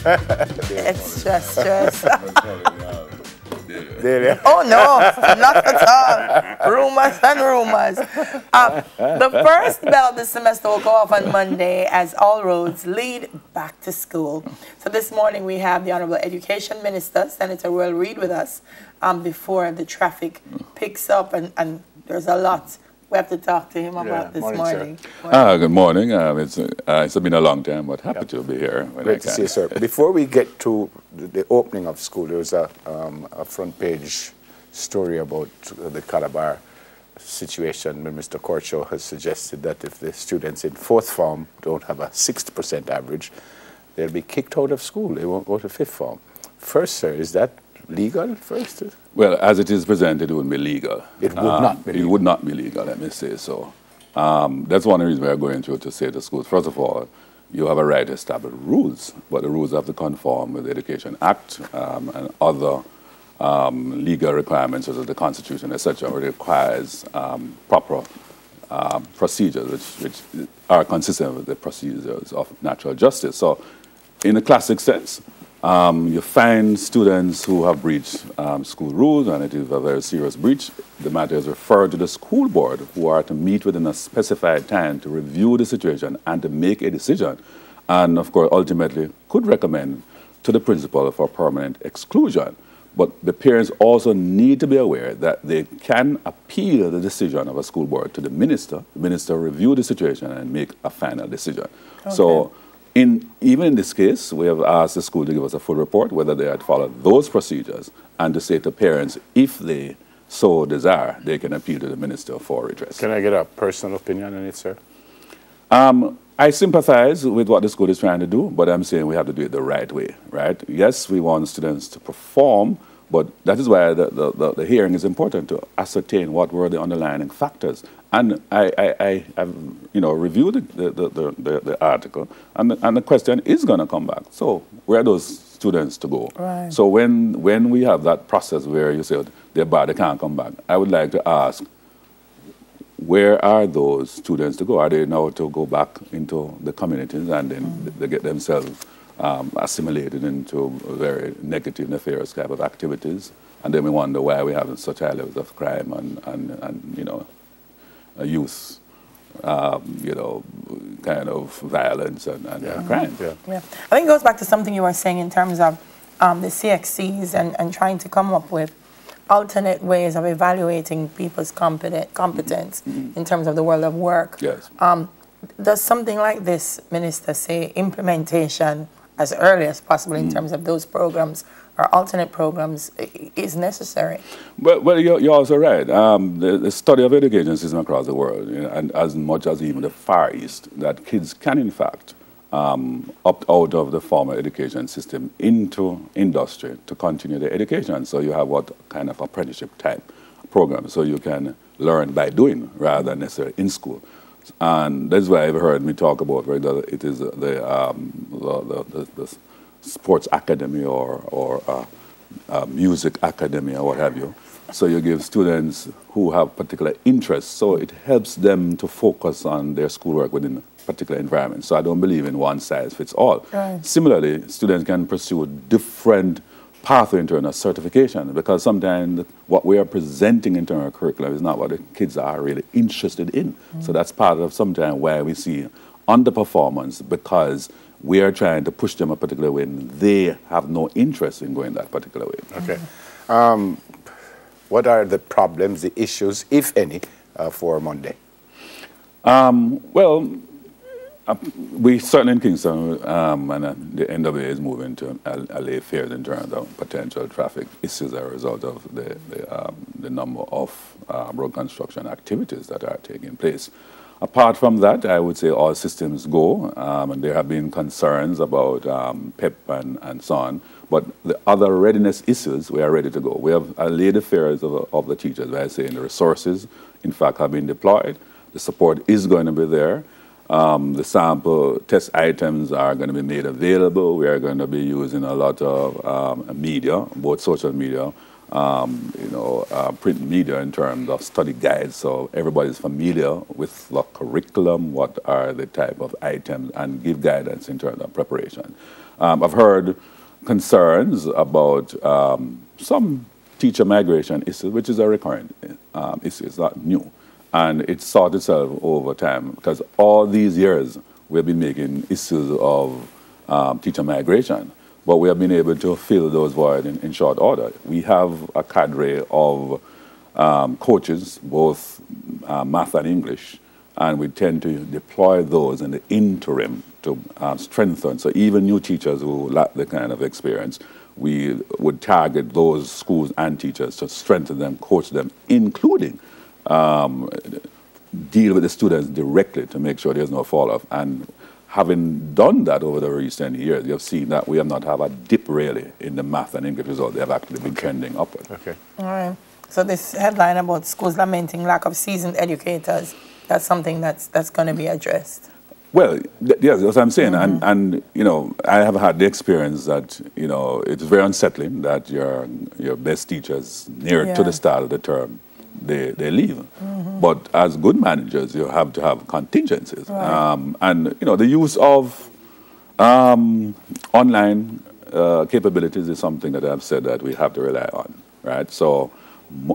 Extra stress. Delia. Oh no, not at all. Rumors and rumors. The first bell of the semester will go off on Monday as all roads lead back to school. So this morning we have the Honorable Education Minister, Senator Will Reid, with us before the traffic picks up, and there's a lot we have to talk to him about this morning. Good morning. It's been a long time, but happy to be here. Great to see you, sir. Before we get to the opening of school, there was a front page story about the Calabar situation when Mr. Kortshaw has suggested that if the students in fourth form don't have a 60% average, they'll be kicked out of school. They won't go to fifth form. First, sir, is that legal first? Well, as it is presented, it wouldn't be legal. It would not be legal. It would not be legal, let me say so. That's one of the reasons we are going through to say to schools, first of all, you have a right to establish rules, but the rules have to conform with the Education Act and other legal requirements such as the Constitution, etc., where it requires proper procedures which are consistent with the procedures of natural justice. So in a classic sense, you find students who have breached school rules, and it is a very serious breach. The matter is referred to the school board, who are to meet within a specified time to review the situation and to make a decision, and of course ultimately could recommend to the principal for permanent exclusion. But the parents also need to be aware that they can appeal the decision of a school board to the minister. The minister review the situation and make a final decision. Okay. So even in this case, we have asked the school to give us a full report whether they had followed those procedures, and to say to parents, if they so desire, they can appeal to the minister for redress. Can I get a personal opinion on it, sir? I sympathize with what the school is trying to do, but I'm saying we have to do it the right way, right? Yes, we want students to perform, but that is why the hearing is important, to ascertain what were the underlying factors. And I have reviewed the article, and the question is going to come back. So where are those students to go? Right. So when we have that process where you say they're bad, they can't come back, I would like to ask, where are those students to go? Are they now to go back into the communities and then they get themselves assimilated into very negative, nefarious type of activities? And then we wonder why we have such high levels of crime and youth, kind of violence and crime. Yeah. I think it goes back to something you were saying in terms of the CXCs and trying to come up with alternate ways of evaluating people's competence in terms of the world of work. Yes. Does something like this, Minister, say implementation as early as possible in terms of those programs or alternate programs is necessary? Well, you're also right. The study of education system across the world, and as much as even the Far East, that kids can in fact opt out of the formal education system into industry to continue their education. So you have what kind of apprenticeship type program, so you can learn by doing rather than necessarily in school. And that's why I've heard me talk about whether it is the sports academy or music academy or what have you. So you give students who have particular interests, so it helps them to focus on their schoolwork within a particular environment. So I don't believe in one size fits all. Right. Similarly, students can pursue different pathway into a certification, because sometimes what we are presenting in terms of curriculum is not what the kids are really interested in. So that's part of sometimes why we see underperformance, because we are trying to push them a particular way and they have no interest in going that particular way. Okay. What are the problems, the issues, if any, for Monday? Well, we certainly in Kingston, and the NWA is moving to allay fears in terms of potential traffic issues as a result of the number of road construction activities that are taking place. Apart from that, I would say all systems go, and there have been concerns about PEP and so on. But the other readiness issues, we are ready to go. We have allayed the fears of the teachers by saying the resources, in fact, have been deployed. The support is going to be there. The sample test items are going to be made available. We are going to be using a lot of media, both social media print media in terms of study guides, so everybody's familiar with the curriculum, what are the type of items, and give guidance in terms of preparation. I've heard concerns about some teacher migration issues, which is a recurrent issue. It's not new. And it's sought itself over time because all these years we've been making issues of teacher migration, but we have been able to fill those voids in short order. We have a cadre of coaches, both math and English, and we tend to deploy those in the interim to strengthen. So even new teachers who lack the kind of experience, we would target those schools and teachers to strengthen them, coach them, including deal with the students directly to make sure there's no fall-off. And having done that over the recent years, you've seen that we have not had a dip really in the math and English results. They have actually been trending upward. Okay. All right. So this headline about schools lamenting lack of seasoned educators, that's something that's going to be addressed. Well, yes, that's what I'm saying. And I have had the experience that, it's very unsettling that your best teachers near to the start of the term, they leave. But as good managers, you have to have contingencies. Right. And the use of online capabilities is something that I've said that we have to rely on, right? So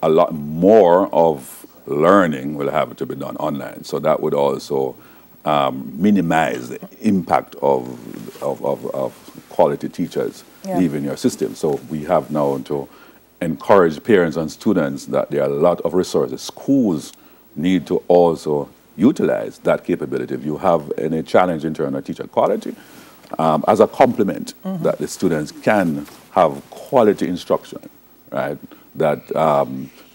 a lot more of learning will have to be done online. So that would also minimize the impact of quality teachers leaving your system. So we have now to encourage parents and students that there are a lot of resources. Schools need to also utilize that capability. If you have any challenge in terms of teacher quality, as a complement, that the students can have quality instruction, right, that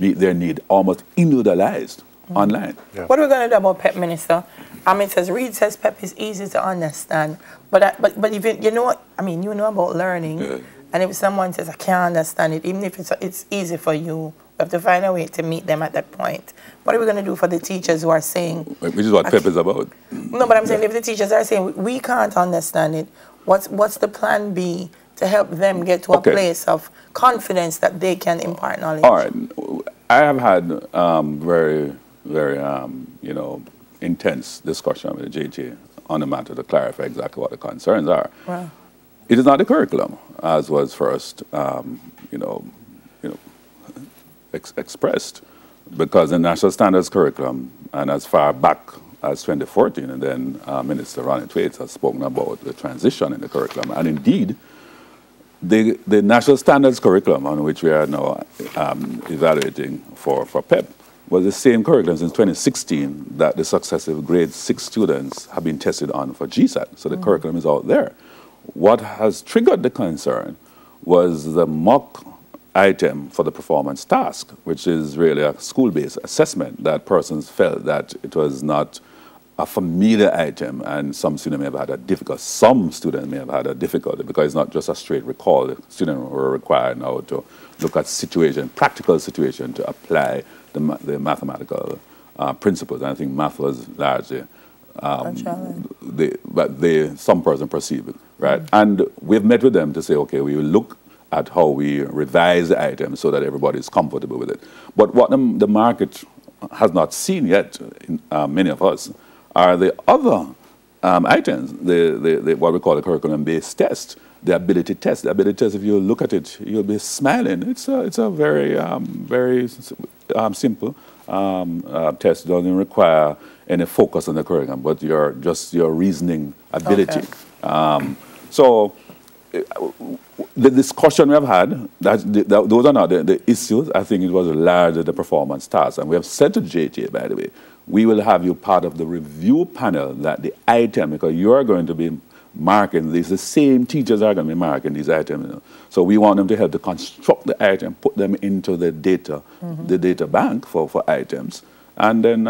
meet their need almost individualized online. Yeah. What are we going to do about PEP, Minister? It says, Reid says PEP is easy to understand, but if you know about learning, and if someone says, I can't understand it, even if it's easy for you, we have to find a way to meet them at that point. What are we going to do for the teachers who are saying... Which is what PEP is about. No, but I'm saying if the teachers are saying, we can't understand it, what's the plan B to help them get to a place of confidence that they can impart knowledge? All right. I have had very, very, intense discussion with the JTA on the matter to clarify exactly what the concerns are. Wow. It is not the curriculum, as was first, expressed, because the National Standards Curriculum, and as far back as 2014, and then Minister Ronnie Thwaites has spoken about the transition in the curriculum, and indeed, the National Standards Curriculum on which we are now evaluating for PEP was the same curriculum since 2016 that the successive grade 6 students have been tested on for GSAT. So the curriculum is out there. What has triggered the concern was the mock item for the performance task, which is really a school-based assessment that persons felt that it was not a familiar item, and some students may have had a difficulty. Some students may have had a difficulty because it's not just a straight recall. The students were required now to look at practical situation to apply the mathematical principles. And I think math was largely some person perceive it, right? And we've met with them to say, okay, we will look at how we revise the item so that everybody is comfortable with it. But what the market has not seen yet, many of us, are the other items, what we call the curriculum-based test, the ability test. The ability test, if you look at it, you'll be smiling. It's a very, very simple test. It doesn't require any focus on the curriculum, but your reasoning ability. Okay. So the discussion we have had, those are not the issues. I think it was largely the performance task. And we have said to JTA, by the way, we will have you part of the review panel that the item, because you're going to be marking these, the same teachers are going to be marking these items. So we want them to help to construct the item, put them into the data, the data bank for items. And then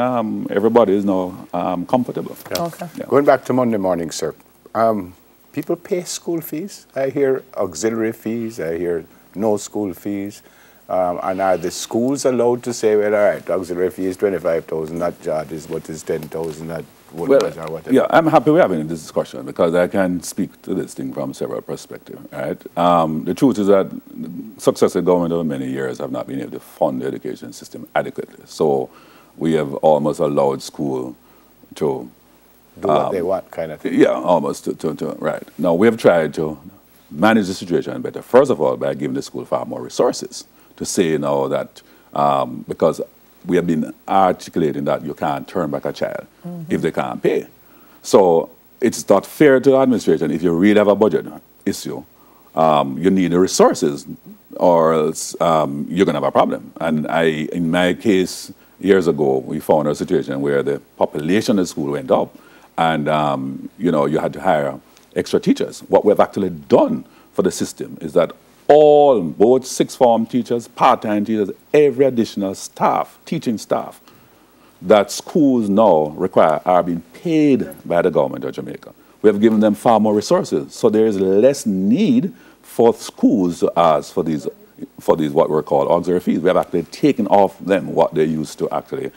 everybody is now comfortable. Yeah. Okay. Yeah. Going back to Monday morning, sir. People pay school fees. I hear auxiliary fees. I hear no school fees. And are the schools allowed to say, well, all right, auxiliary fee is 25,000, not charges, but it's 10,000, not Woodbridge or whatever. Yeah, I'm happy we're having this discussion because I can speak to this thing from several perspectives, right? The truth is that successive government over many years have not been able to fund the education system adequately. So we have almost allowed school to do what they want, kind of thing. Yeah, almost right. Now, we have tried to manage the situation better, first of all, by giving the school far more resources to say now that, because we have been articulating that you can't turn back a child if they can't pay. So it's not fair to the administration if you really have a budget issue. You need the resources or else you're going to have a problem. And in my case, years ago, we found a situation where the population of the school went up and, you know, you had to hire extra teachers. What we've actually done for the system is that both sixth form teachers, part-time teachers, every additional staff, teaching staff, that schools now require are being paid by the government of Jamaica. We have given them far more resources, so there is less need for schools to ask for these what we call auxiliary fees. We have actually taken off them what they used to actually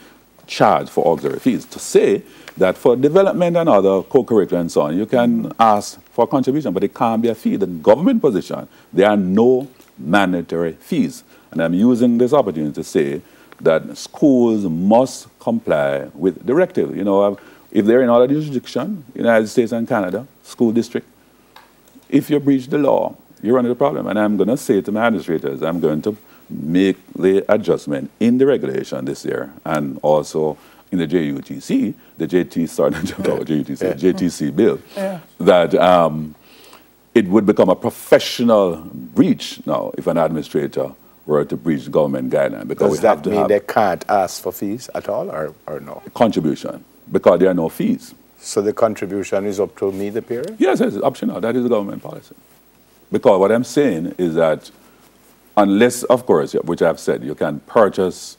charge for auxiliary fees to say that for development and other co-curricular and so on, you can ask for a contribution, but it can't be a fee. The government position, there are no mandatory fees. And I'm using this opportunity to say that schools must comply with directive. You know, if they're in other jurisdiction, United States and Canada, school district, if you breach the law, you run into a problem. And I'm going to say to my administrators, I'm going to make the adjustment in the regulation this year and also in the JUTC, the JTC bill, that it would become a professional breach now if an administrator were to breach government guidelines. Because does that mean they can't ask for fees at all or no? Contribution, because there are no fees. So the contribution is up to me, the parent? Yes, it's optional. That is the government policy. Because what I'm saying is that unless, of course, which I've said, you can purchase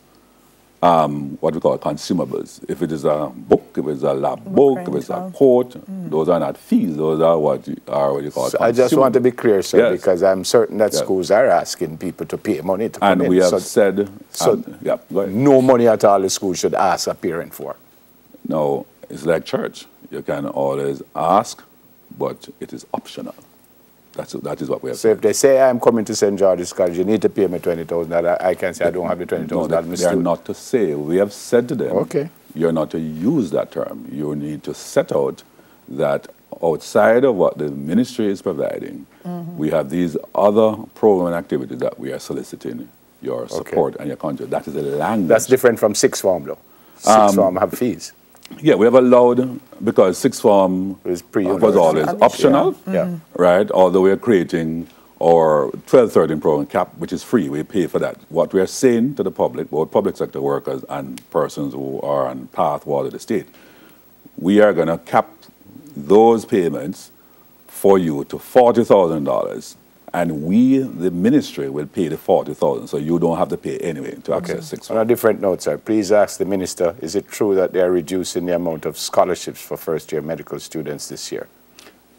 what we call consumables. If it is a book, if it's a lab book, if it's a coat, those are not fees. Those are what you call so I just want to be clear, sir, because I'm certain that schools are asking people to pay money to come in. And we have said, no money at all the school should ask a parent for. No, it's like church. You can always ask, but it is optional. That is what we have. So if they say I'm coming to St. George's College, you need to pay me $20,000. I can say I don't have the $20,000. No, they are not to say. We have said to them, okay, you're not to use that term. You need to set out that outside of what the ministry is providing, we have these other program and activities that we are soliciting your support and your contribution. That is a language. That's different from sixth form, though. Sixth form have fees. Yeah, we have allowed, because sixth form was always optional, right? Although we are creating our 12-13 program CAP, which is free, we pay for that. What we are saying to the public, both public sector workers and persons who are on pathway to the state, we are going to cap those payments for you to $40,000, and we, the ministry, will pay the $40,000, so you don't have to pay anyway to access sixth form. On a different note, sir, please ask the minister, is it true that they are reducing the amount of scholarships for first-year medical students this year?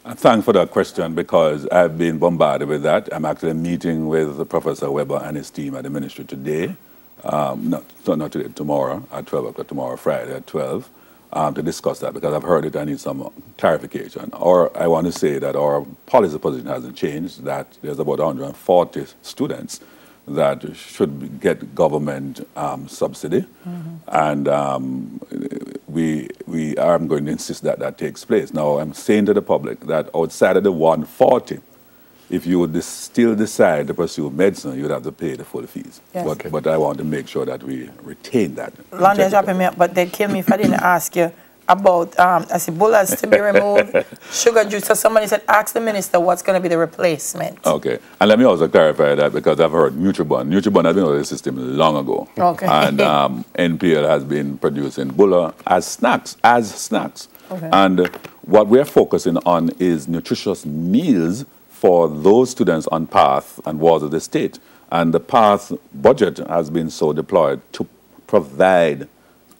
Thanks for that question, because I've been bombarded with that. I'm actually meeting with Professor Weber and his team at the ministry today, not today, tomorrow at 12 o'clock, tomorrow Friday at 12, to discuss that, because I've heard it, I need some clarification. Or I want to say that our policy position hasn't changed, that there's about 140 students that should get government subsidy, and I'm going to insist that that takes place. Now, I'm saying to the public that outside of the 140, if you would still decide to pursue medicine, you would have to pay the full fees. Yes. But I want to make sure that we retain that. London dropping me up, but they'd kill me if I didn't ask you about, I said, bullets to be removed, sugar juice. So somebody said, ask the minister what's going to be the replacement. Okay. And let me also clarify that, because I've heard Nutribun. Nutribun has been out of the system long ago. Okay. And NPL has been producing bulla as snacks. Okay. And what we're focusing on is nutritious meals for those students on PATH and wards of the state. And the PATH budget has been so deployed to provide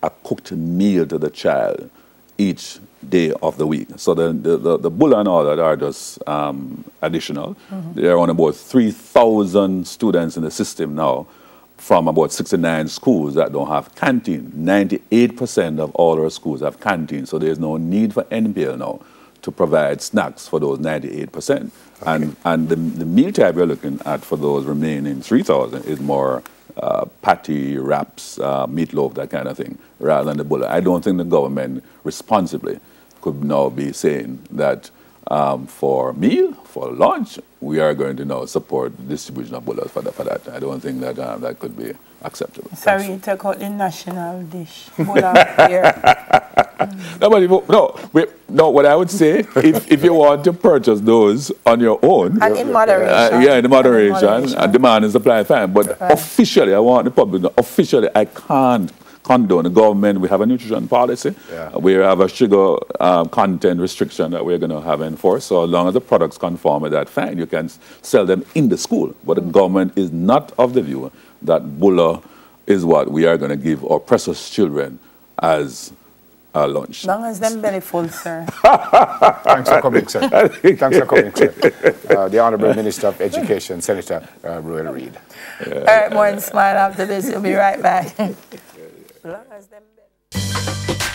a cooked meal to the child each day of the week. So the bulla and all that are just additional. There are on about 3,000 students in the system now. from about 69 schools that don't have canteen. 98% of all our schools have canteens, so there's no need for NPL now to provide snacks for those 98%. Okay. And the meal type we're looking at for those remaining 3,000 is more patty, wraps, meatloaf, that kind of thing, rather than the bullet. I don't think the government responsibly could now be saying that for meal, for lunch, we are going to now support the distribution of bullets for that. I don't think that that could be acceptable. Sorry, you took out the national dish. Bullet here. No, what I would say, if you want to purchase those on your own. And in moderation. Yeah, in moderation. Demand and supply, fine. But officially, I want the public to know, officially, I can't condone the government. We have a nutrition policy. Yeah. We have a sugar content restriction that we're going to have enforced. So as long as the products conform with that, fine, you can sell them in the school. But the government is not of the view that bulla is what we are going to give our precious children as lunch. As long as them belly full, sir. Thanks for coming, sir. Thanks for coming, sir. The Honourable Minister of Education, Senator Ruel Reid. All right, more and smile after this. We'll be right back. As long as them belly.